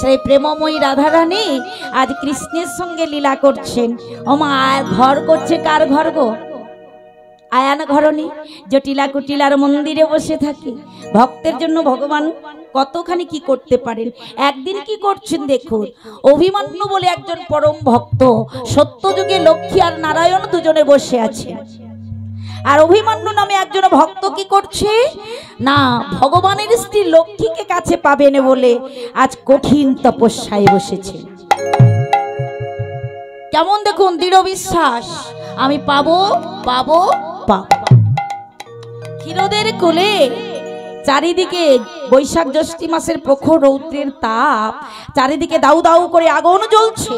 সেই প্রেমময়ী রাধারানী আজ কৃষ্ণের সঙ্গে লীলা করছেন। ওমা ঘর করছে কার ঘর গো? আয়ান ঘরণী জটিলা কুটিলার মন্দিরে বসে থাকে। ভক্তের জন্য ভগবান কতখানি কি করতে পারেন। একদিন কি করছেন দেখুন, অভিমন্যু বলে একজন পরম ভক্ত, সত্যযুগে লক্ষ্মী আর নারায়ণ দুজনে বসে আছে। আর অভিমন্যু নামে একজন ভক্ত কি করছে না, ভগবানের স্ত্রী লক্ষ্মীকে কাছে পাবেন বলে আজ কঠিন তপস্যায় বসেছে। কেমন দেখুন দৃঢ় বিশ্বাস, আমি পাবো পাবো পাবো। ক্ষীরোদের কোলে চারিদিকে বৈশাখ জ্যৈষ্ঠী মাসের প্রখর রৌদ্রের তাপ, চারিদিকে দাউ দাউ করে আগুন জ্বলছে।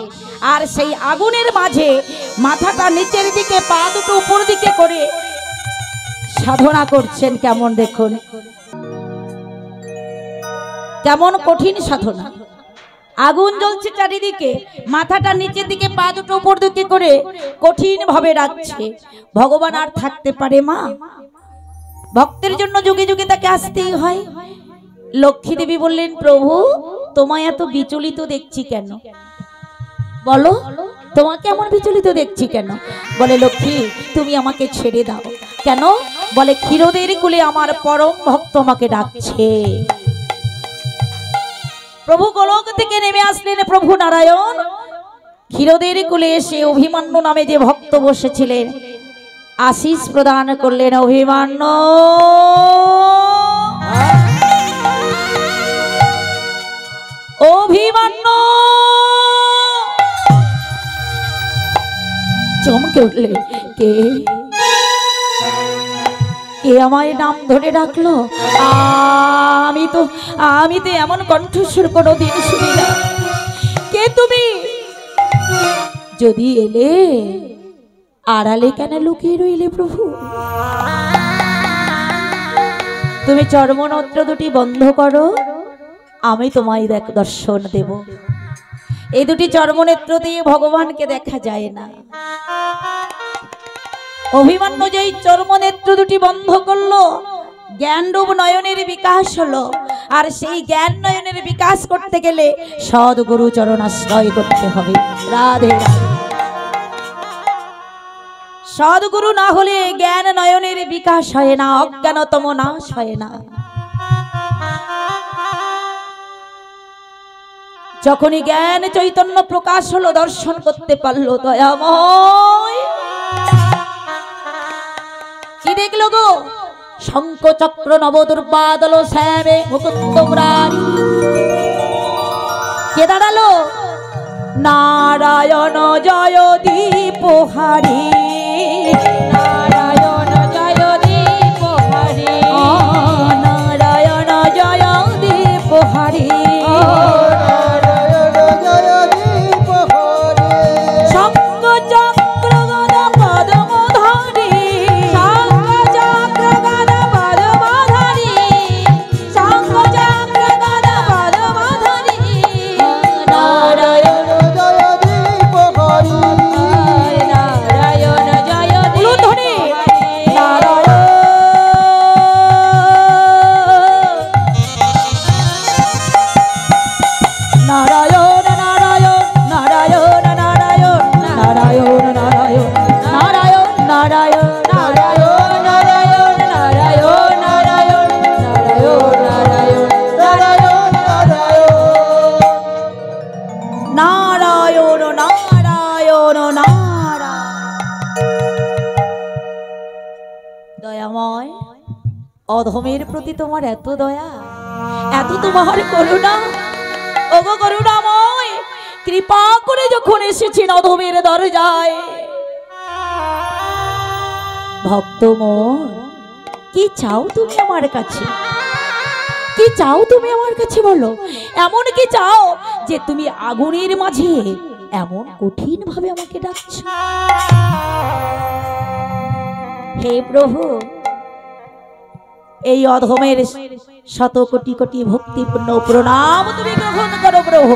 আর সেই আগুনের মাঝে মাথাটা নিচের দিকে, পা দুটো উপর দিকে করে সাধনা করছেন। কেমন দেখুন, কেমন কঠিন সাধনা। আগুন জ্বলছে চারিদিকে, মাথাটা নিচের দিকে, পা দুটো উপর দিকে করে কঠিন ভাবে রাখছে। ভগবান আর থাকতে পারে মা? ভক্তের জন্য যুগে যুগে তাকে আসতেই হয়। লক্ষ্মী দেবী বললেন, প্রভু তোমায় এত বিচলিত দেখছি কেন? বলো তোমাকে এমন বিচলিত দেখছি কেন? বলে, লক্ষ্মী তুমি আমাকে ছেড়ে দাও। কেন? বলে, ক্ষীরোদের কুলে আমার পরম ভক্ত আমাকে ডাকছে। প্রভু গোলক থেকে নেমে আসলেন প্রভু নারায়ণ। ক্ষীরোদের কুলে এসে অভিমন্যু নামে যে ভক্ত বসেছিলেন আশিস প্রদান করলেন। অভিমন্যু অভিমন্যু চমকে উঠলেন। কে কে আমায় নাম ধরে ডাকলো? আমি তো এমন কণ্ঠস্বর কোনোদিন শুনি না। কে তুমি? যদি এলে আড়ালে কেন লুকিয়ে রইলে প্রভু? তুমি চর্মনেত্র দুটি বন্ধ করো, আমি তোমায় দর্শন দেব। এই দুটি চর্মনেত্র দিয়ে ভগবানকে দেখা যায় না। অভিমন্যু যেই চর্মনেত্র দুটি বন্ধ করলো, জ্ঞানরূপ নয়নের বিকাশ হলো। আর সেই জ্ঞান নয়নের বিকাশ করতে গেলে সদ্গুরু চরণাশ্রয় করতে হবে। রাধে রাধে। সদ্গুরু না হলে জ্ঞান নয়নের বিকাশ হয় না, অজ্ঞানতম নাশ হয় না। যখনই জ্ঞান চৈতন্য প্রকাশ হলো, দর্শন করতে পারলো দয়াময়। কি দেখলো গো? শঙ্খ চক্র নবদুর্বাদল শ্যামে মুকুন্দ মুরারি। কে দাঁড়ালো? নারায়ণ জয় দীপ হারি, নারায়ণ জয় দীপ হারি, নারায়ণ জয় দীপ হারি, শঙ্খ চক্র গদা পদ্মধারী, শঙ্খ চক্র গদা পদ্মধারী, শঙ্খ চক্র গদা পদ্মধারী, নারায়ণ জয় দীপ হরি, নারায়ণ জয় দীপ হরি, নারায়ণ নারায়ণ নারায়ণ নারায়ণ নারায়ণ নারায়ণ নারায়ণ নারায়ণ নারায়ণ নারায়ণ নারায়ণ নারায়ণ নারায়ণ নারায়ণ নারায়ণ নারায়ণ। দয়াময়, অধমের প্রতি তোমার এত দয়া, এত তোমার করুণা। ওগো করুণাময়, কৃপা করে যখন এসেছেন অধমের দরজায়, ভক্ত মোর কি চাও তুমি আমার কাছে? কি চাও তুমি আমার কাছে বলো? এমন কি চাও যে তুমি আগুনের মাঝে এমন কঠিন ভাবে আমাকে ডাকছো? হে প্রভু, এই অধমের শত কোটি কোটি ভক্তিপূর্ণ প্রণাম তুমি গ্রহণ করো প্রভু।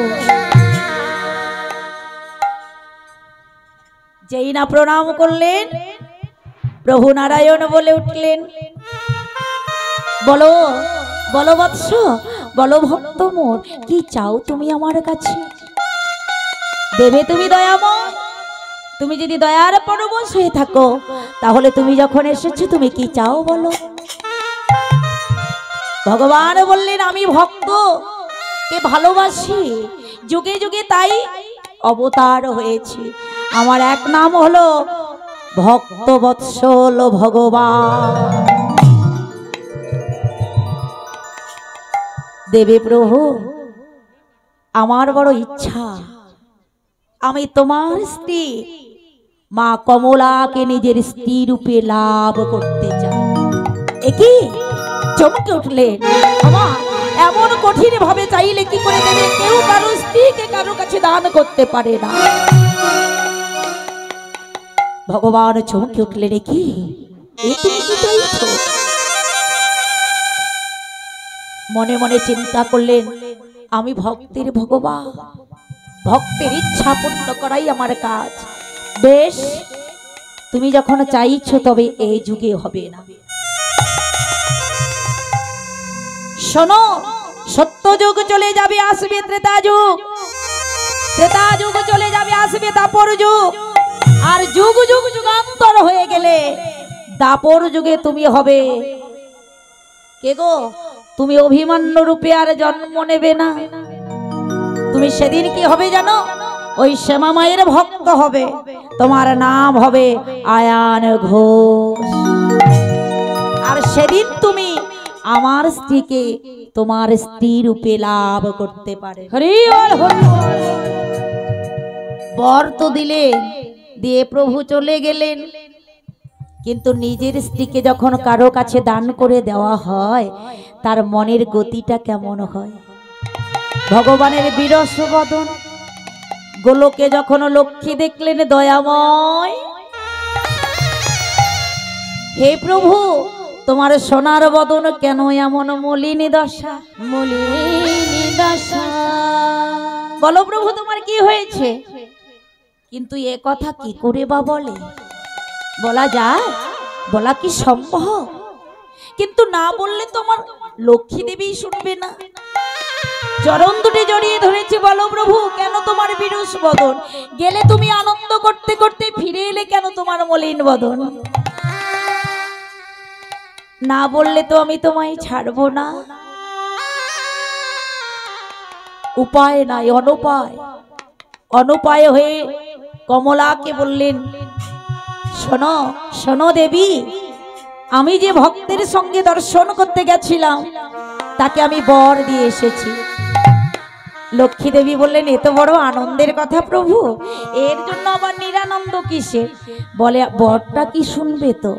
যেই না প্রণাম করলেন, প্রভু নারায়ণ বলে উঠলেন, বলো বলো বৎস, বলো ভক্ত মোর, কি চাও তুমি আমার কাছে? দেবে তুমি দয়াময়? তুমি যদি দয়ার পরবশ হয়ে থাকো, তাহলে তুমি যখন এসেছো তুমি কি চাও বলো। ভগবান বললেন, আমি ভক্ত কে ভালোবাসি, যুগে যুগে তাই অবতার হয়েছি। আমার এক নাম হলো ভক্ত বৎসল ভগবান। দেবে প্রভু, আমার বড় ইচ্ছা, আমি তোমার স্ত্রী মা কমলাকে নিজের স্ত্রী রূপে লাভ করতে চাই। একই চমকে উঠলেন, আমার এমন কঠিন ভাবে চাইলে কি করে দেবে? কেউ কারো স্ত্রীকে কারো কাছে দান করতে পারে না। ভগবান চমকে উঠলেন, কি তুমি কি চাইছো? মনে মনে চিন্তা করলেন, আমি ভক্তের ভগবান, ভক্তের ইচ্ছা পূর্ণ করাই আমার কাজ। বেশ, তুমি যখন চাইছো তবে এই যুগে হবে না। শোনো, সত্য যুগ চলে যাবে, আসবে ত্রেতা যুগ, ত্রেতা যুগ চলে যাবে, আসবে দাপর যুগ, আর যুগ যুগ যুগান্তর হয়ে গেলে দাপর যুগে তুমি হবে কে গো? তুমি অভিমান্য রূপে আর জন্ম নেবে না। তুমি সেদিন কি হবে জানো? ওই শ্যামা মায়ের ভক্ত হবে, তোমার নাম হবে আয়ান ঘোষ। আর সেদিন তুমি আমার স্ত্রীকে তোমার স্ত্রী রূপে লাভ করতে পারে। হরি বল, হরি বল। বর তো দিলেন, দিয়ে প্রভু চলে গেলেন, কিন্তু নিজের স্ত্রীকে যখন কারো কাছে দান করে দেওয়া হয়, তার মনের গতিটা কেমন হয়? ভগবানের বিরস বদন, গোলকে যখন লক্ষ্মী দেখলেন, দয়াময়, হে প্রভু, তোমার সোনার বদন কেন এমন মলিনী দশা? মলিনী দশা, বলো প্রভু তোমার কি হয়েছে? কিন্তু এ কথা কি করে বা বলে? বলা যায়? বলা কি সম্ভব? কিন্তু না বললে তোমার লক্ষ্মী দেবী শুনবে না। চরণ দুটি জড়িয়ে ধরেছে, বলো প্রভু কেন তোমার বিরস বদন? গেলে তুমি আনন্দ করতে করতে, ফিরে এলে কেন তোমার মলিন বদন? না বললে তো আমি তোমায় ছাড়বো না। উপায় নাই, অনুপায়। অনুপায় হয়ে কমলাকে বললেন, শোনো শোনো দেবী, আমি যে ভক্তের সঙ্গে দর্শন করতে গেছিলাম তাকে আমি বর দিয়ে এসেছি। লক্ষ্মী দেবী বললেন, এত বড় আনন্দের কথা প্রভু, এর জন্য আবার নিরানন্দ কিসে? বলে, বরটা কি শুনবে তো?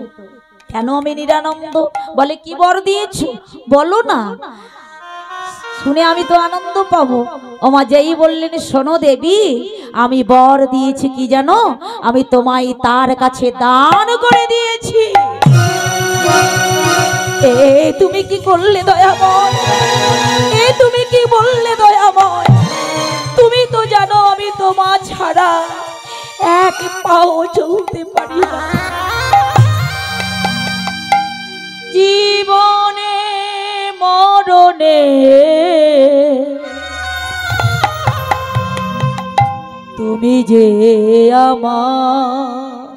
কেন আমি নিরানন্দ? বলে, কি বর দিয়েছো বলো না, শুনে আমি তো আনন্দ পাবো। ওমা যেই বললেন, শোনো দেবী, আমি বর দিয়েছি কি জানো? আমি তোমায় তার কাছে দান করে দিয়েছি। এ তুমি কি করলে দয়াময়? এ তুমি কি বললে দয়াময়? তুমি তো জানো আমি তোমা ছাড়া এক পাও চলতে পারি না। জীবনে মরণে তুমি যে আমার,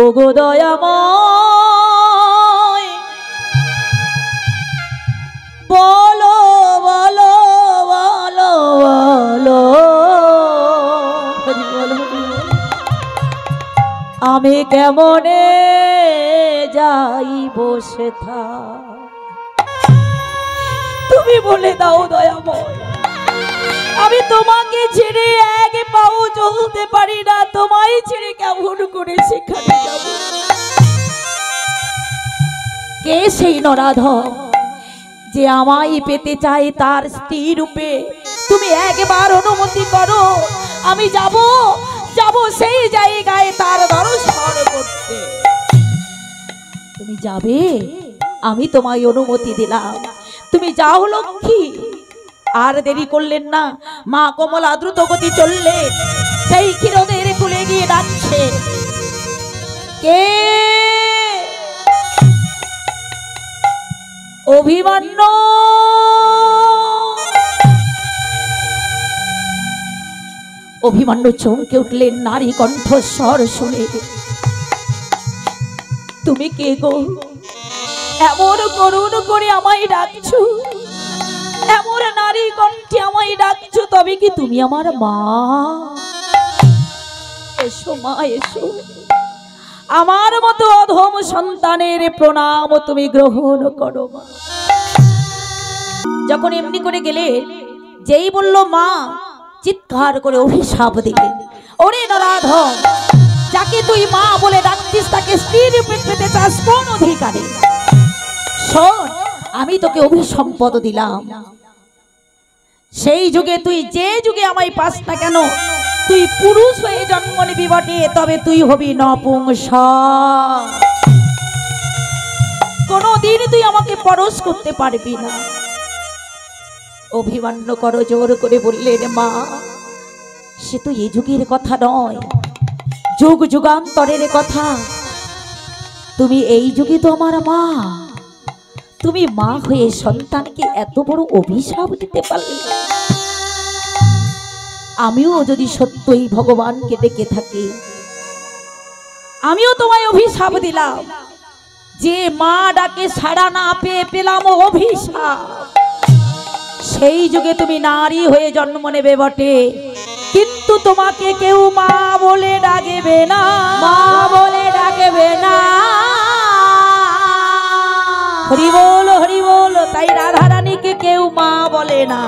ওগো দয়াময়, বলো বলো বলো বলো, আমি কেমনে যাই বসে থাক? তুমি বলে দাও দয়াময়, আমি তোমাকে ছেড়ে এক পাও চলতে পারি না। তোমায় ছেড়ে কেমন করে সেখানে যাব? কে সেই নরাধম যে আমায় পেতে চাই তার স্ত্রী রূপে? তুমি একবার অনুমতি করো, আমি যাব যাব সেই জায়গায় তার দর্শন করতে। তুমি যাবে, আমি তোমায় অনুমতি দিলাম, তুমি যাও লক্ষ্মী। আর দেরি করলেন না, মা কমলা দ্রুত গতি চললে সেই ক্ষীরদের কুলে গিয়ে ডাকছে, কে অভিমন্যু অভিমন্যু চমকে উঠলেন নারী কণ্ঠস্বর শুনে। তুমি কে গো? এমন করুণ করে আমায় ডাকছো, এমন নারী কণ্ঠে আমায় ডাকছো, তবে কি তুমি আমার মা? এসো মা, এসো। আমার মতো অধম সন্তানের প্রণাম তুমি গ্রহণ করো মা। যখন এমনি করে গেলে, যেই বলল মা, চিৎকার করে অভিশাপ দিলেন, ওরে নরাধম, যাকে তুই মা বলে ডাকছিস তাকে স্ত্রী রূপে পেতে চাস কোন অধিকারে? শোন, আমি তোকে অভিসম্পদ দিলাম। সেই যুগে তুই যে যুগে আমায় পাস না কেন, তুই পুরুষ হয়ে জন্ম নিবি বটে, তবে তুই হবি নপুংসক। কোনদিন তুই আমাকে পরশ করতে পারবি না। অভিমন্যু করো জোর করে বললেন, মা, সে তো এই যুগের কথা নয়, যুগ যুগান্তরের কথা। তুমি এই যুগে তো আমার মা, তুমি মা হয়ে সন্তানকে এত বড় অভিশাপ দিতে পারলে? আমিও যদি সত্যই ভগবানকে ডেকে থাকি, আমিও তোমায় অভিশাপ দিলাম, যে মা ডাকে সাড়া না পেয়ে পেলাম অভিশাপ। সেই যুগে তুমি নারী হয়ে জন্ম নেবে বটে, কিন্তু তোমাকে কেউ মা বলে ডাকবে না, মা বলে ডাকবে না। হরি বল, হরি বল। তাই রাধারানীকে কেউ মা বলে না।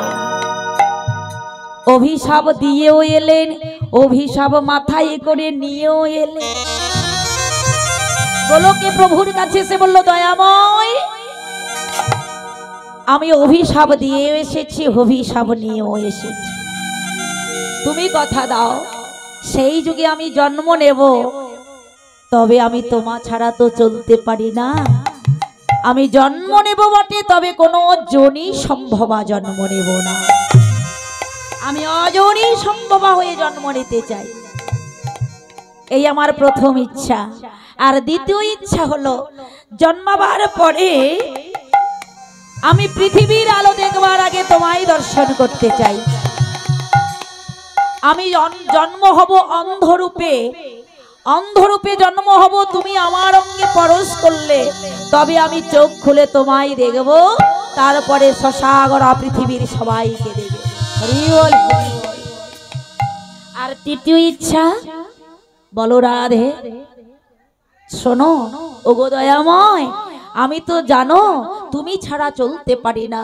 অভিশাপ দিয়েও এলেন, অভিশাপ মাথায় করে নিয়েও এলেন। গোলকে প্রভুর কাছে এসে বলল, দয়াময়, আমি অভিশাপ দিয়েও এসেছি, অভিশাপ নিয়েও এসেছি। তুমি কথা দাও, সেই যুগে আমি জন্ম নেব, তবে আমি তোমা ছাড়া তো চলতে পারি না। আমি জন্ম নেব বটে, তবে কোনো জনি সম্ভবা জন্ম নেব না। আমি অজনী সম্ভবা হয়ে জন্ম নিতে চাই, এই আমার প্রথম ইচ্ছা। আর দ্বিতীয় ইচ্ছা হলো, জন্মাবার পরে আমি পৃথিবীর আলো দেখবার আগে তোমায় দর্শন করতে চাই। আমি জন্ম হব অন্ধরূপে, অন্ধরূপে জন্ম হব। তুমি আমার অঙ্গে পরশ করলে, তবে আমি চোখ খুলে তোমায় দেখব, তারপরে সসাগরা পৃথিবীর সবাইকে দেখবে। আর তৃতীয় ইচ্ছা, বলো রাধে, শোনো, ওগো দয়াময়, আমি তো জানো তুমি ছাড়া চলতে পারি না।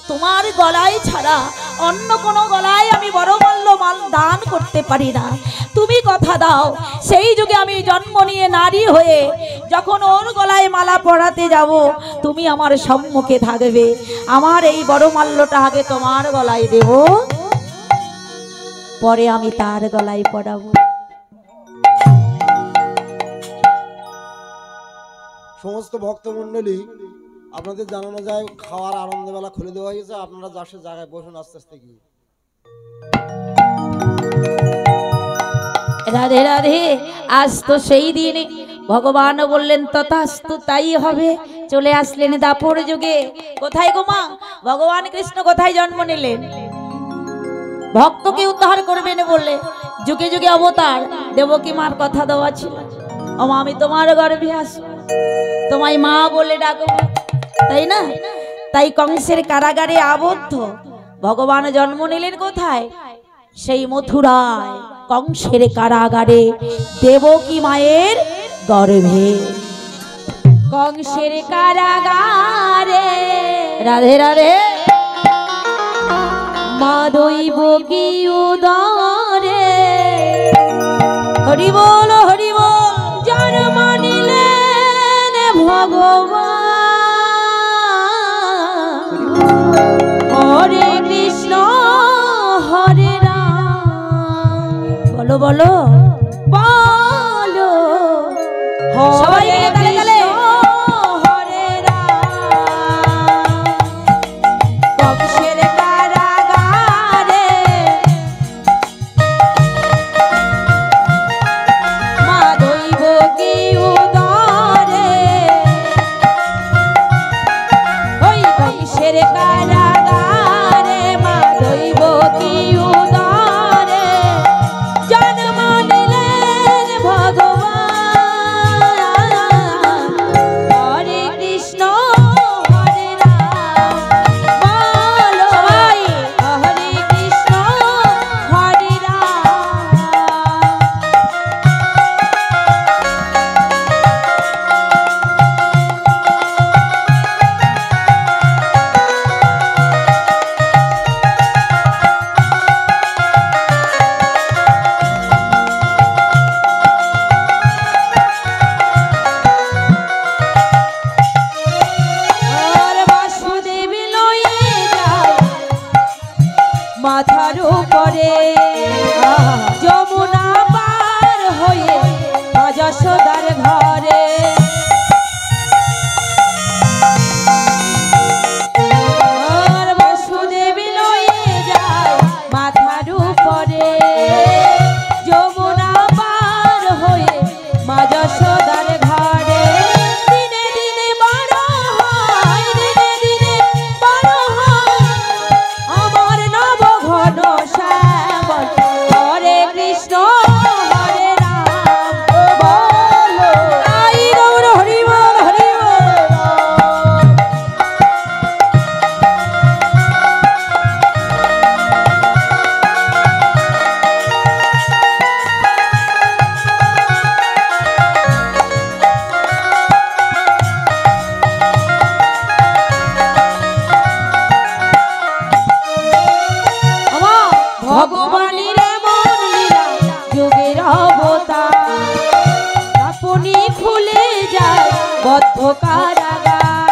তোমার গলায় ছাড়া অন্য কোনো গলায় আমি বড়মাল্য মাল দান করতে পারি না। তুমি কথা দাও, সেই যুগে আমি জন্ম নিয়ে নারী হয়ে যখন ওর গলায় মালা পরাতে যাব, তুমি আমার সম্মুখে থাকবে। আমার এই বড়মাল্যটা আগে তোমার গলায় দেব, পরে আমি তার গলায় পরাবো। সমস্ত ভক্তমণ্ডলী, আপনাদের জানানো যায় খাওয়ার আনন্দ বেলা খুলে দেওয়া হয়েছে, আপনারা যার সে জায়গায় বসুন আস্তে আস্তে গিয়ে। রাধে রাধে। আজ তো সেই দিন, ভগবান বললেন তথাস্তু তাই হবে। চলে আসলেন দাপর যুগে। কোথায় গো মা? ভগবান কৃষ্ণ কোথায় জন্ম নিলেন? ভক্তকে উদ্ধার করবেন বললে যুগে যুগে অবতার। দেবকী মার কথা দেওয়া ছিল, ও মা, আমি তোমার গর্ভে আসবো, তোমায় মা বলে ডাকবো, তাই না? তাই কংসের কারাগারে আবদ্ধ ভগবান জন্ম নিলেন কোথায়? সেই মথুরায়, কংসের কারাগারে, দেবকী মায়ের গর্ভে। কংসের কারাগারে, রাধে রাধে, মা দৈবকী উদরে, হরি বল, হরি বল। জন্ম নিলেন ভগবান, হরে কৃষ্ণ হরে রাম। বলো বলো বলো, সবাই মিলে তালে তালে, হরে রাম। কংসের কারাগারে মা দৈবকী উদরে, ওই ঘরে যমুনা পার হয়ে মা যশোদার ঘরে আর বসুদেব লয়ে যায় মাথার উপরে যমুনা পার হয়ে মা যশোদার ঘরে দিনে দিনে বড় হয় দিনে দিনে বড় হয় আমার নব ঘন শ্যামল হরে কৃষ্ণ হরে রাম বলো আই গৌর হরি বল হরি বল ভগবানের এমন লীলা যুগের অবতার আপনি খুলে যায় বদ্ধ কারাগার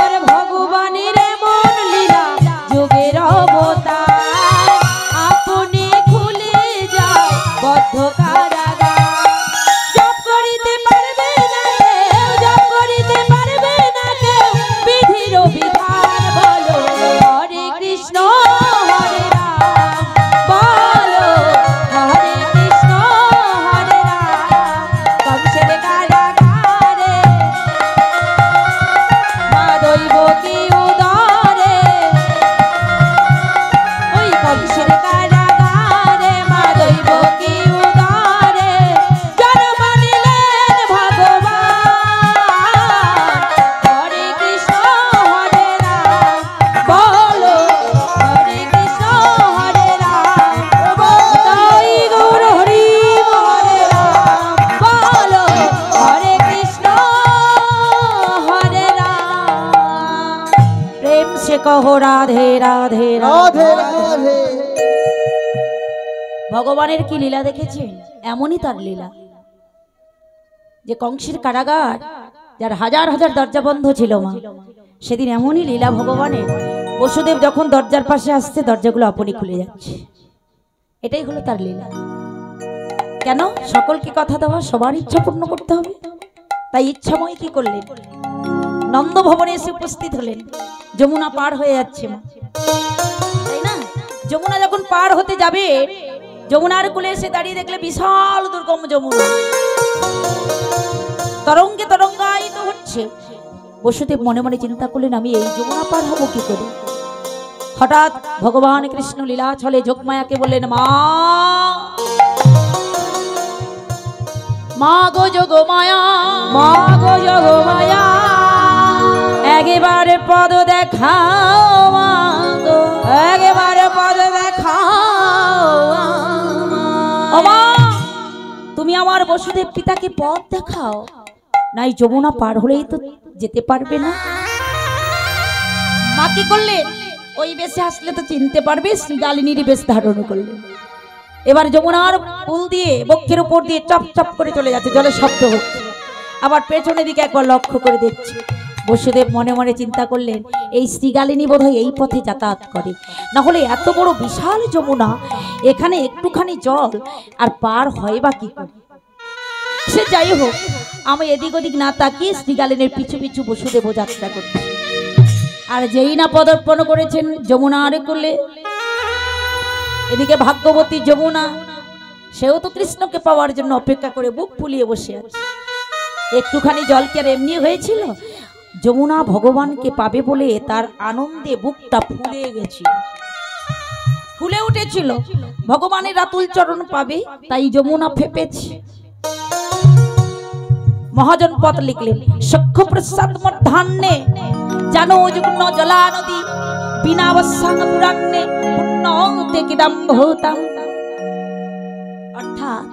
আর ভগবানের এমন লীলা যুগের অবতার আপনি খুলে যায় বদ্ধ কারাগার জপ করিতে পারবে না কেউ জপ করিতে পারবে না কেউ বিধির বিধান বলো হরে কৃষ্ণ হরে রাম বলো হরে কৃষ্ণ হরে রাম কংসের কারাগারে মা দৈব কি উদরে ওই কংসের কারাগারে মা দৈব কি উদরে জন্ম নিলেন ভগবান হরে কৃষ্ণ হরে রাম বলো হরে কৃষ্ণ হরে রাম তাই গৌর হরি হরে রাম বলো হরে কৃষ্ণ হরে রাম প্রেম से कहो राधे राधे রাধে রাধে। ভগবানের কি লীলা দেখেছেন এমনই তার লীলা যে কংসের কারাগার যার হাজার হাজার দরজা বন্ধ ছিল মা সেদিন এমনই লীলা ভগবানের বসুদেব যখন দরজার পাশে আসছে দরজাগুলো আপনি খুলে যাচ্ছে এটাই হলো তার লীলা কেন সকলকে কথা দেওয়া সবার ইচ্ছা পূর্ণ করতে হবে তাই ইচ্ছাময় কি করলেন নন্দ ভবনে এসে উপস্থিত হলেন যমুনা পার হয়ে যাচ্ছে মা তাই না যমুনা যখন পার হতে যাবে যমুনার কূলে এসে দাঁড়িয়ে দেখলে বিশাল দুর্গম যমুনা তরঙ্গে তরঙ্গায়িত হচ্ছে বসুদেব মনে মনে চিন্তা করলেন আমি এই যমুনা পার হব কি করে হঠাৎ ভগবান কৃষ্ণ লীলা ছলে যোগমায়াকে বললেন মা মা গো যোগমায়া মা গো যোগমায়া একেবারে পদ দেখাও মা গো একেবারে পদ দেখাও ও মা তুমি আমার বসুদেব পিতাকে পথ দেখাও নাই যমুনা পার হলেই তো যেতে পারবে না মা কি করলেন ওই বেশে আসলে তো চিনতে পারবে শ্রীগালিনীর বেশ ধারণ করলেন এবার যমুনার পুল দিয়ে বক্ষের উপর দিয়ে চপ চপ করে চলে যাচ্ছে জলের শব্দ হচ্ছে আবার পেছনের দিকে একবার লক্ষ্য করে দেখছে বসুদেব মনে মনে চিন্তা করলেন এই শ্রীগালিনী বোধহয় এই পথে যাতায়াত করে না হলে এত বড় বিশাল যমুনা এখানে একটুখানি জল আর পার হয় বা কি করে সে যাই হোক আমি এদিক ওদিক না তাকিয়ে শ্রীগালিনীর পিছু পিছু বসুদেব যাত্রা করছে আর যেই না পদার্পণ করেছেন যমুনার কোলে এদিকে ভাগ্যবতী যমুনা সেও তো কৃষ্ণকে পাওয়ার জন্য অপেক্ষা করে বুক ফুলিয়ে বসে আছে একটুখানি জল কি আর এমনি হয়েছিল যমুনা ভগবানকে পাবে বলে তার আনন্দে বুকটা ফুলে গেছিল ফুলে উঠেছিল ভগবানের রাতুল চরণ পাবে তাই যমুনা ফেপেছে মহাজন পথ লিখলেন সখ্য প্রসাদ মধ্যাহ্নে জানো যুগ্ন জলা নদী বিনা বসাং পুরান্নে পুণ্যতে কিদাম্ভূতাম অর্থাৎ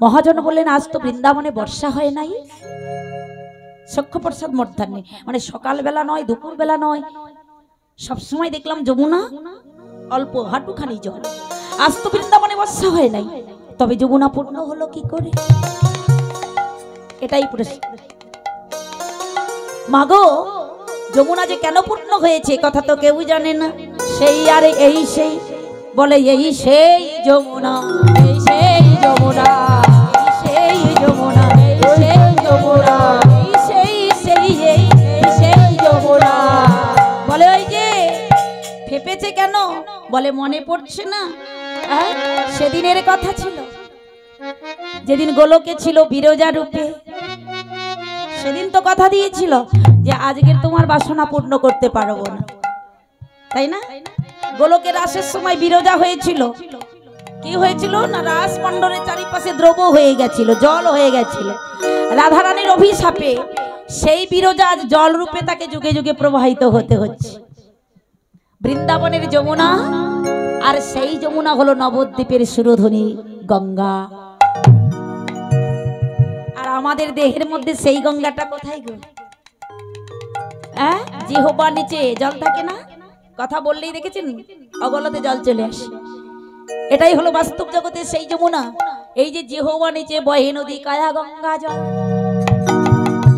মহাজন বললেন আজ তো বৃন্দাবনে বর্ষা হয় নাই সখ্য প্রসাদ মধ্যাহ্নে মানে সকালবেলা নয় দুপুরবেলা নয় সবসময় দেখলাম যমুনা অল্প হাঁটুখানি জল আজ তো বৃন্দাবনে বর্ষা হয় নাই তবে যমুনা পূর্ণ হলো কি করে এটাই পুরস্কার। মাগো, যমুনা যে কেন পূর্ণ হয়েছে কথা তো কেউ জানে না। সেই আর এই সেই, বলে এই সেই যমুনা, এই সেই যমুনা, এই সেই যমুনা, এই সেই যমুনা, এই সেই সেই এই সেই যমুনা। বলে ওই যে ফেপেছে কেন, বলে মনে পড়ছে না সেদিনের কথা ছিল, যেদিন গোলকে ছিল বিরজা রূপে। সেদিন তো কথা দিয়েছিল যে আজকের তোমার বাসনা পূর্ণ করতে পারবো না, তাই না? গোলকের রাসের সময় বিরজা হয়েছিল, কি হয়েছিল না রাস মণ্ডলের চারিপাশে দ্রব্য হয়ে গেছিল, জল হয়ে গেছিল। রাধারানীর অভিশাপে সেই বিরজা আজ জল রূপে তাকে যুগে যুগে প্রবাহিত হতে হচ্ছে। বৃন্দাবনের যমুনা, আর সেই যমুনা হলো নবদ্বীপের সুরধনী গঙ্গা। আর আমাদের দেহের মধ্যে সেই গঙ্গাটা কোথায় গো? জিহ্বার নিচে জল থাকে না, কথা বললেই দেখেছেন অগলতে জল চলে আসে। এটাই হলো বাস্তব জগতের সেই যমুনা। এই যে জিহ্বার নিচে বহে নদী কায়া গঙ্গা জল,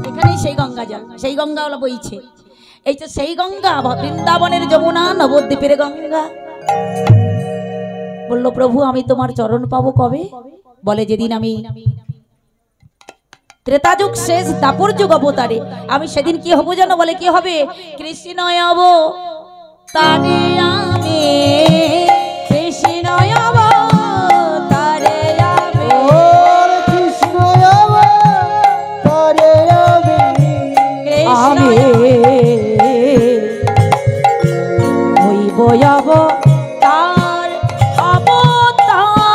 এখানেই সেই গঙ্গা জল, সেই গঙ্গা হলো বইছে। এই তো সেই গঙ্গা, বৃন্দাবনের যমুনা, নবদ্বীপের গঙ্গা। বলল প্রভু আমি তোমার চরণ পাবো কবে? বলে যেদিন আমি ত্রেতাযুগ শেষ দাপর যুগ অবতারে, আমি সেদিন কি হব জানো? বলে কি হবে? কৃষ্ণ অবতারে আমি, কৃষ্ণ অবতারে আমি, কৃষ্ণ অবতারে আমি হইব অবতার, অবতার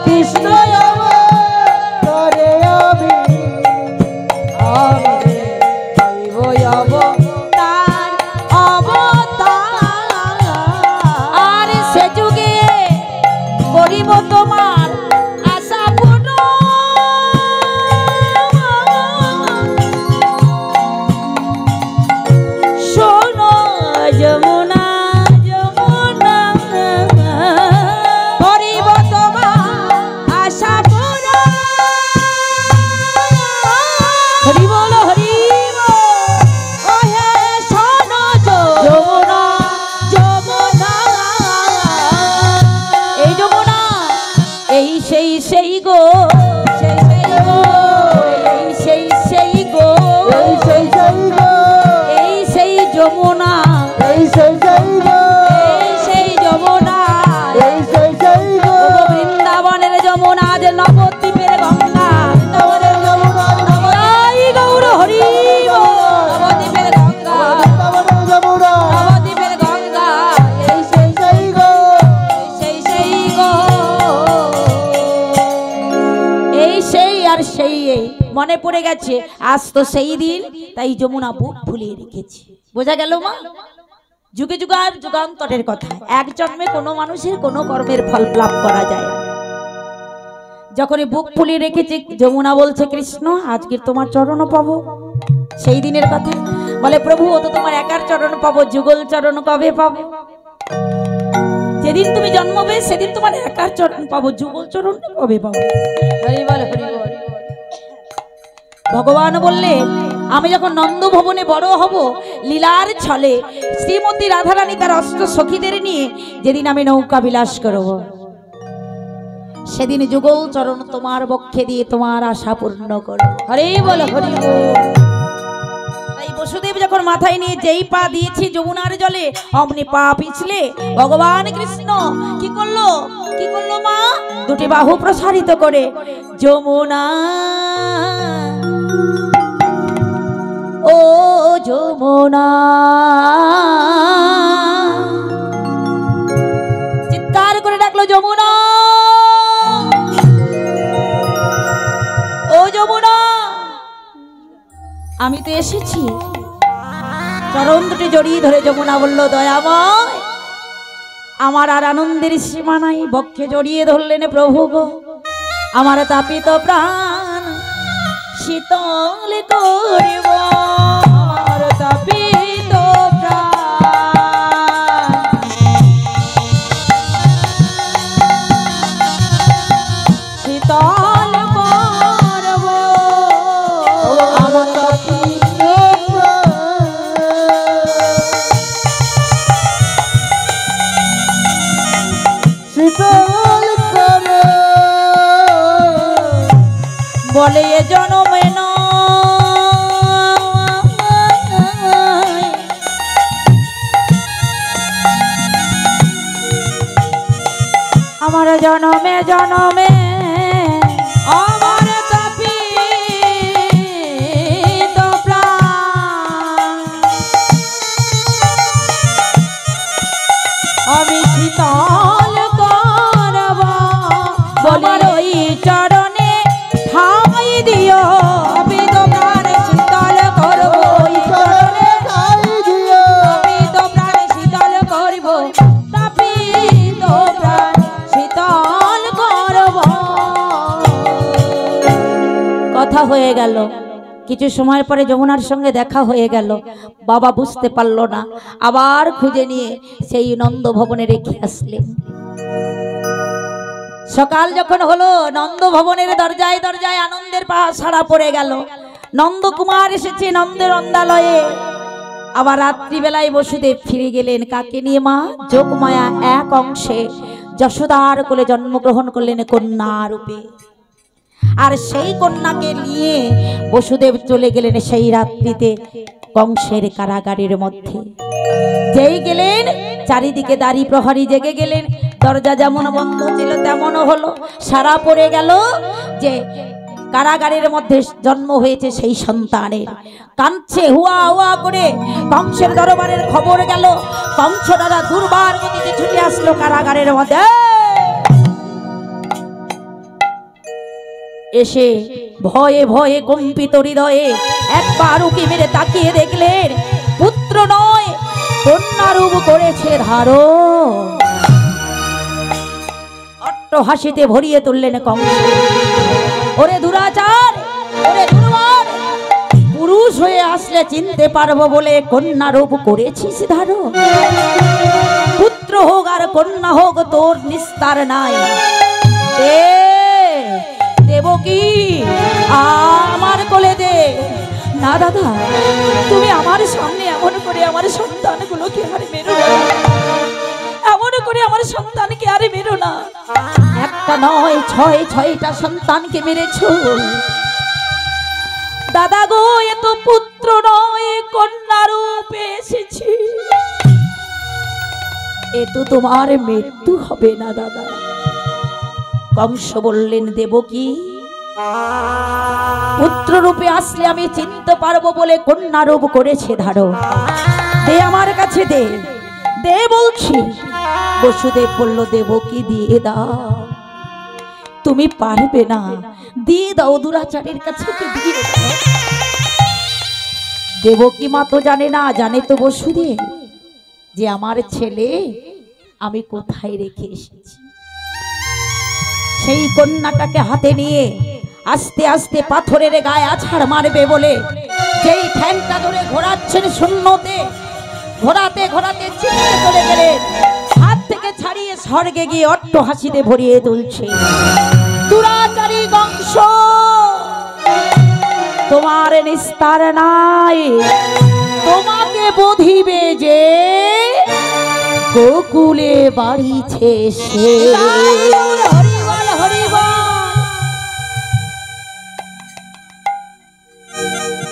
কৃষ্ণ অবতারে আমি হইব অবতার, অবতার। আর সে যুগে করিব তোমার আশা পূর্ণ। শোনো যমুনা, যমুনা, করিব তোমার আশা পূর্ণ। হরি বল, হরি বল, ও হে শোনো যমুনা, যমুনা। এই যমুনা, এই সেই সেই গো, সেই সেই গো, এই সেই সেই গো, এই সেই সেই গো, এই সেই যমুনা, এই সেই সেই গো, এই সেই যমুনা, এই সেই সেই গো, ও বৃন্দাবনের যমুনা, যে নবদ্বীপের গঙ্গা, বৃন্দাবনের যমুনা, জয় গৌর হরি বল। নবদ্বীপের গঙ্গা, বৃন্দাবনের যমুনা, নবদ্বীপের গঙ্গা, এই সেই সেই গো, সেই সেই গো, এই সেই আর সেই এই মনে পড়ে গেছে। আজ তো সেই দিন, তাই যমুনা বুক ফুলিয়ে রেখেছে। বোঝা গেল মা? যুগে যুগার যুগান্তরের কথা। এক জন্মে কোনো মানুষের কোনো কর্মের ফল লাভ করা যায় না। যখনই বুক ফুলিয়ে রেখেছে, যমুনা বলছে কৃষ্ণ আজকে তোমার চরণ পাবো। সেই দিনের কথা বলে প্রভু ও তো তোমার একার চরণ পাবো, যুগল চরণ কবে পাবো? যেদিন তুমি জন্মবে সেদিন তোমার একার চরণ পাবো, যুগল চরণ কবে পাবো? হরি বল, হরি বল। ভগবান বললে আমি যখন নন্দ ভবনে বড় হব, লীলার ছলে শ্রীমতী রাধারানী তার অষ্ট সখীদের নিয়ে যেদিন আমি নৌকা বিলাস করব, সেদিন যুগল চরণ তোমার বক্ষে দিয়ে তোমার আশা পূর্ণ করব। হরি বল, হরি বল। তাই বসুদেব যখন মাথায় নিয়ে যেই পা দিয়েছে যমুনার জলে, অমনি পা পিছলে ভগবান কৃষ্ণ কি করলো? কি করলো মা? দুটি বাহু প্রসারিত করে যমুনা, ও যমুনা, চিৎকার করে ডাকলো যমুনা, ও যমুনা আমি তো এসেছি। চরণ দুটি জড়িয়ে ধরে যমুনা বলল দয়াময়, আমার আর আনন্দের সীমা নাই। বক্ষে জড়িয়ে ধরলেন প্রভু গো, আমার তাপিত প্রাণ শীতল করিব, আমার তাপিত প্রাণ শীতল বলে এ জনমে নয়, আমার জনমে জনমে আমার তাপিত প্রাণ আমি শীতল করব আমার ওই চরণে ঠাই দিও, আমি তোমার শীতল করব ওই চরণে ঠাই দিও, আমি তোমার শীতল করব তাপিত প্রাণ শীতল করব। কথা হয়ে গেল। কিছু সময় পরে যমুনার সঙ্গে দেখা হয়ে গেল। বাবা বুঝতে পারল না, আবার খুঁজে নিয়ে সেই নন্দ ভবনে রেখে আসলেন। সকাল যখন হলো, নন্দ ভবনের দরজায় দরজায় আনন্দের সাড়া পড়ে গেল। নন্দকুমার এসেছে নন্দের অন্দালয়ে। আবার রাত্রিবেলায় বসুদেব ফিরে গেলেন কাকে নিয়ে? মা যোগমায়া এক অংশে যশোদার কোলে জন্মগ্রহণ করলেন কন্যা রূপে। আর সেই কন্যাকে নিয়ে বসুদেব চলে গেলেন সেই রাত্রিতে কংসের কারাগারের মধ্যে। যেই গেলেন চারিদিকে দাড়ি প্রহরী জেগে গেলেন। দরজা যেমন বন্ধ ছিল তেমনও হলো। সারা পড়ে গেল যে কারাগারের মধ্যে জন্ম হয়েছে সেই সন্তানের। কাঁদছে হুয়া হুয়া করে। কংসের দরবারের খবর গেল। কংস দাদা দুর্বার গতিতে ছুটে আসলো কারাগারের মধ্যে। এসে ভয়ে ভয়ে কম্পিত হৃদয়ে একবার উকি মেরে তাকিয়ে দেখলেন পুত্র নয় কন্যা রূপ করেছে ধারণ। অট্ট হাসিতে ভরিয়ে তুললেন কংস। ওরে দুরাচার, ওরে দুর্বার, পুরুষ হয়ে আসলে চিনতে পারবো বলে কন্যা রূপ করেছিস ধারণ। পুত্র হোক আর কন্যা হোক তোর নিস্তার নাই। দেবকী আমার কোলে দে। না দাদা, তুমি আমার সামনে এমন করে আমার সন্তানগুলোকে আর মেরো না, এমন করে আমার সন্তানকে আর মেরো না। একটা নয় ছয়টা সন্তানকে মেরেছো দাদা গো। এ তো পুত্র নয় কন্যা রূপে এসেছি, এ তো তোমার মৃত্যু হবে না দাদা। কংস বললেন দেবকী পুত্র রূপে আসলে আমি চিনতে পারবো বলে কন্যা রূপ করেছে ধারণ। দে আমার কাছে দে, দে বলছি। বসুদেব বলল দেবকী দিয়ে দাও। তুমি পারবে না, দিয়ে দাও, দুরাচারের কাছে দিয়ে দাও। দেবকী মা তো জানে না, জানে তো বসুদেব যে আমার ছেলে আমি কোথায় রেখে এসেছি। সেই কন্যাটাকে হাতে নিয়ে আস্তে আস্তে পাথরের গায়ে আছাড় মারবে বলে যেই ঠ্যাংটা ধরে ঘোরাচ্ছেন শূন্যতে, ঘোরাতে ঘোরাতে চিনতে চলে গেলেন। হাত থেকে ছাড়িয়ে স্বর্গে গিয়ে অট্ট হাসিতে ভরিয়ে তুলছে। দুরাচারী কংস, তোমার নিস্তার নাই, তোমাকে বধিবে যে গোকুলে বাড়িছে সে।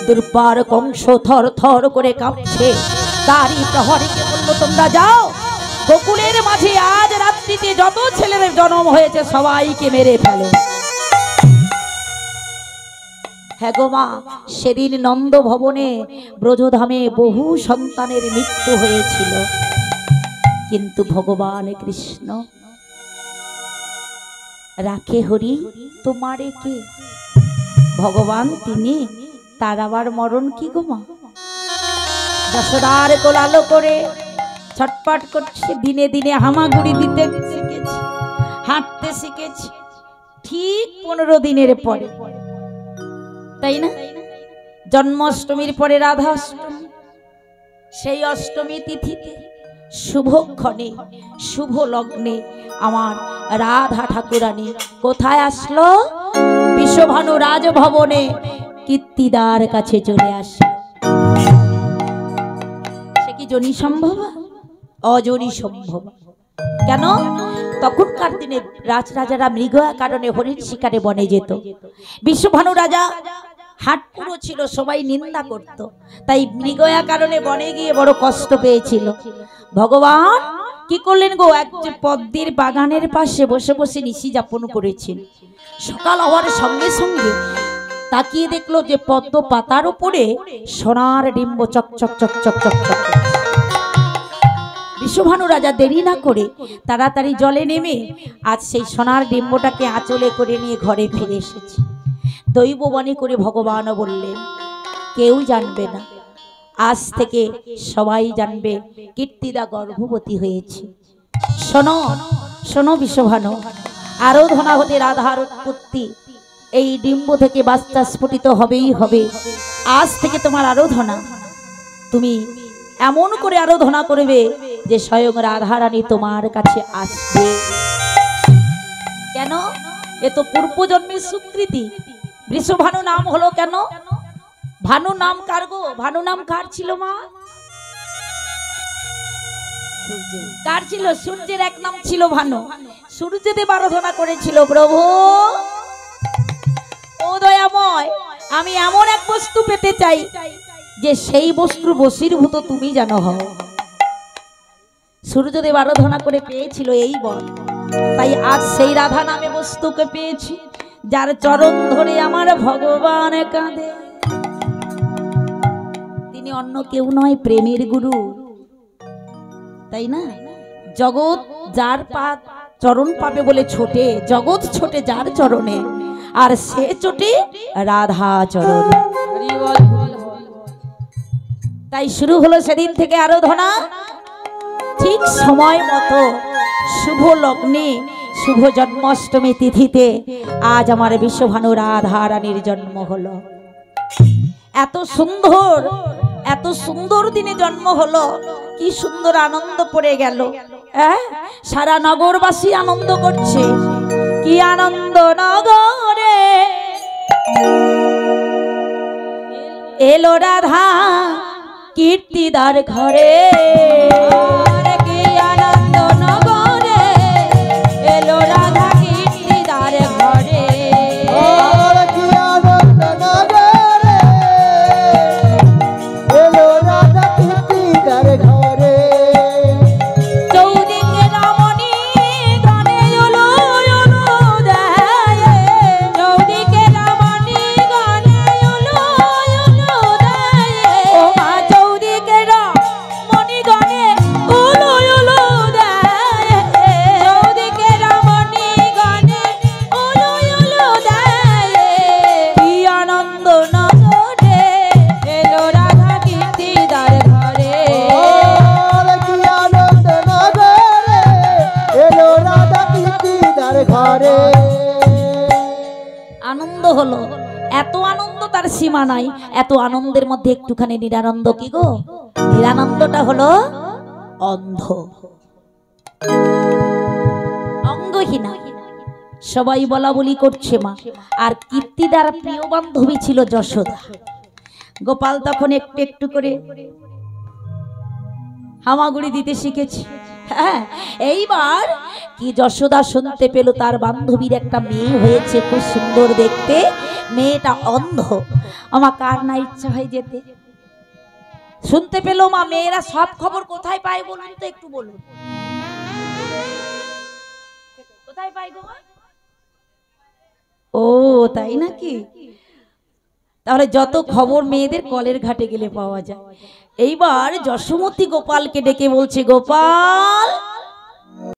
দুর্বার কংস থর থর করে কাঁপছে। তারই প্রহরীকে বলল তোমরা যাও, গোকুলের মাঝে আজ রাত্রিতে যত ছেলের জন্ম হয়েছে সবাইকে মেরে ফেলো। হ্যাঁ গো মা, সেদিন নন্দ ভবনে ব্রজধামে বহু সন্তানের মৃত্যু হয়েছিল, কিন্তু ভগবান কৃষ্ণ রাখে হরি তোমারে কে? ভগবান তিনি, তার আবার মরণ কি গো মা? যশোদার কোলালো করে ছটপট করছে। দিনে দিনে হামাগুড়ি দিতে শিখেছি, হাঁটতে শিখেছি ঠিক 15 দিনের পরে, তাই না? জন্মাষ্টমীর পরে রাধা অষ্টমী। সেই অষ্টমী তিথিতে শুভক্ষণে শুভ লগ্নে আমার রাধা ঠাকুরানী কোথায় আসলো? বিশ্বভানু রাজভবনে কীর্তিদার কাছে চলে আসলো। সে কি জনি সম্ভব? অজনি সম্ভব। কেন? তখনকার দিনে রাজরাজারা মৃগয়া কারণে হরিণ শিকারে বনে যেত। বিশ্বভানু রাজা হাটপুরো ছিল, সবাই নিন্দা করত, তাই মৃগয়া কারণে বনে গিয়ে বড় কষ্ট পেয়েছিল। ভগবান কি করলেন গো, এক যে পদ্মের বাগানের পাশে বসে বসে নিশি যাপন করেছেন। সকাল হওয়ার সঙ্গে সঙ্গে তাকিয়ে দেখলো যে পদ্ম পাতার উপরে সোনার ডিম্ব চকচক চকচক চকচক। বিশ্বভানু রাজা দেরি না করে তাড়াতাড়ি জলে নেমে আজ সেই সোনার ডিম্বটাকে আঁচলে করে নিয়ে ঘরে ফিরে এসেছে। দৈববাণী করে ভগবান বললেন, কেউ জানবে না, আজ থেকে সবাই জানবে কীর্তিদা গর্ভবতী হয়েছে। শোনো শোনো বিশ্বভানু, আরাধনা হতে রাধার উৎপত্তি, এই ডিম্ব থেকে বাচ্চা স্ফুটিত হবেই হবে। আজ থেকে তোমার আরাধনা, তুমি এমন করে আরাধনা করবে যে স্বয়ং রাধারানী তোমার কাছে আসবে। কেন? এ তো পূর্বজন্মের স্বীকৃতি। বৃষভানু নাম হলো কেন? ভানু নাম কার গো? ভানু নাম কার ছিল মা? কার ছিল? সূর্যের এক নাম ছিল ভানু। সূর্যদেব আরাধনা করেছিল, প্রভু ও দয়াময়, আমি এমন এক বস্তু পেতে চাই যে সেই বস্তুর বশীভূত তুমি জানো হও। সূর্যদেব আরাধনা করে পেয়েছিল এই বর, তাই আজ সেই রাধা নামে বস্তুকে পেয়েছি, যার চরণ ধরে আমার ভগবান কাঁদে। তিনি অন্য কেউ নয়, প্রেমের গুরু, তাই না? জগৎ যার পা চরণ পাবে বলে ছোটে, জগৎ ছোটে যার চরণে, আর সে চোটে রাধা চরণে। তাই শুরু হলো সেদিন থেকে আরাধনা। ঠিক সময় মতো শুভ লগ্নে শুভ জন্মাষ্টমী তিথিতে আজ আমার বিশ্বভানু রাধা রানীর জন্ম হলো। এত সুন্দর দিনে জন্ম হলো, কি সুন্দর আনন্দ পড়ে গেল। সারা নগরবাসী আনন্দ করছে, কি আনন্দ নগরে এলো রাধা কীর্তিদার ঘরে। কি আনন্দ নগরে এলো রাধা কীর্তিদার ঘরে। কি আনন্দ নগরে এলো রাধা কীর্তিদার ঘরে। চৌদিকে রমণী গানে উলু উলু দেয়, চৌদিকে রমণী গানে উলু উলু দেয়। ও মা চৌদিকে রমণী গানে উলু উলু দেয়, চৌদিকে রমণী গানে উলু উলু দেয়। কি আনন্দ নগরে এলো রাধা কীর্তিদার ঘরে। কি আনন্দ নগরে এলো রাধা কীর্তিদার ঘরে। আনন্দ হলো, এত আনন্দ তার সীমা নাই। এত আনন্দের মধ্যে একটুখানি নিরানন্দ। কি গো? নিরানন্দটা হলো অন্ধ, অঙ্গহীনা, সবাই বলা বলি করছে মা। আর কীর্তিদার প্রিয় বান্ধবী ছিল যশোদা। গোপাল তখন একটু একটু করে হামাগুড়ি দিতে শিখেছে। হ্যাঁ, এইবার কি যশোদা শুনতে পেল তার বান্ধবীর একটা মেয়ে হয়েছে, খুব সুন্দর দেখতে, মেয়েটা অন্ধ। আমার কার না ইচ্ছা হয় যেতে? শুনতে পেল মা। মেয়েরা সব খবর কোথায় পায় বলুন তো, একটু বলুন কোথায় পায় গো? ও তাই নাকি? তাহলে যত খবর মেয়েদের কলের ঘাটে গেলে পাওয়া যায়। এইবার যশোমতী গোপালকে ডেকে বলছে, গোপাল